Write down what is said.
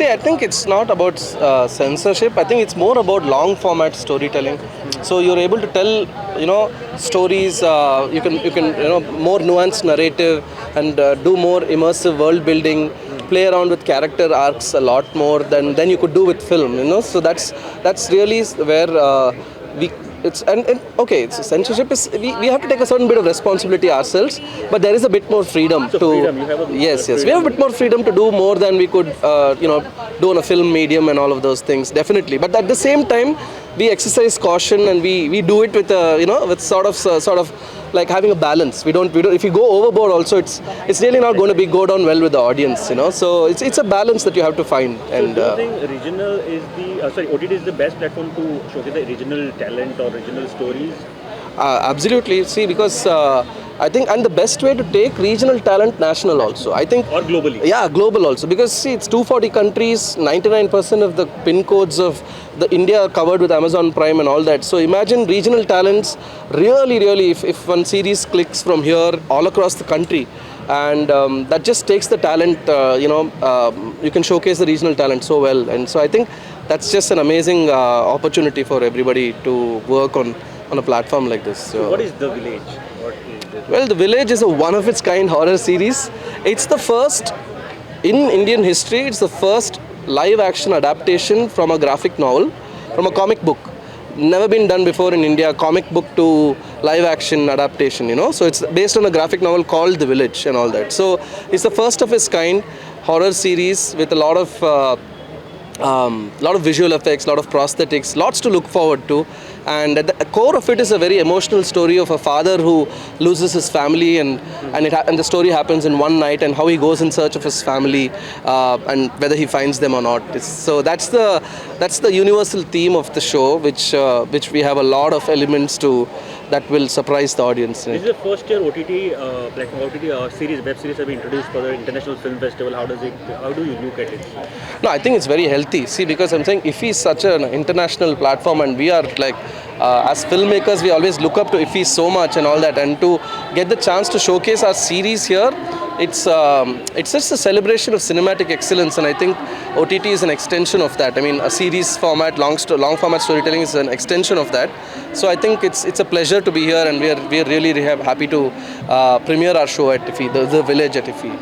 See, I think it's not about censorship. I think it's more about long format storytelling. So you're able to tell, stories. You can more nuanced narrative and do more immersive world building. Play around with character arcs a lot more than you could do with film. So that's really where we it's and okay, it's censorship is we have to take a certain bit of responsibility ourselves, but there is a bit more freedom So to freedom, you have a yes freedom. we have a bit more freedom to do more than we could do on a film medium and all of those things, definitely. But at the same time, we exercise caution and we do it with with sort of like having a balance. We don't if you go overboard also, it's really not going to go down well with the audience. So it's a balance that you have to find. And Do you think regional is OTT is the best platform to showcase the regional talent or regional stories? absolutely. See, because I think, and the best way to take regional talent national also, I think. Or globally? Yeah, global also, because see, it's 240 countries, 99% of the pin codes of the India are covered with Amazon Prime and all that. So imagine regional talents really, if one series clicks from here all across the country, and that just takes the talent. You can showcase the regional talent so well, and so I think that's just an amazing opportunity for everybody to work on a platform like this. So what is The Village? What is this? Well, The Village is a one-of-its-kind horror series. It's the first, in Indian history, it's the first live-action adaptation from a graphic novel, from a comic book. Never been done before in India, comic book to live-action adaptation, So it's based on a graphic novel called The Village and all that. So it's the first of its kind horror series with a lot of visual effects, lot of prosthetics, lots to look forward to. And at the core of it is a very emotional story of a father who loses his family, and the story happens in one night, and how he goes in search of his family, and whether he finds them or not. So that's the universal theme of the show, which we have a lot of elements to that will surprise the audience. This is the first year OTT platform, OTT web series have been introduced for the International Film Festival. How do you look at it? No, I think it's very healthy. See, because I'm saying IFFI is such an international platform, and we are like, as filmmakers, we always look up to IFFI so much and all that, and to get the chance to showcase our series here, it's just a celebration of cinematic excellence, and I think OTT is an extension of that. I mean, a series format, long format storytelling is an extension of that. So I think it's a pleasure to be here, and we are really happy to premiere our show at IFFI, the Village at IFFI.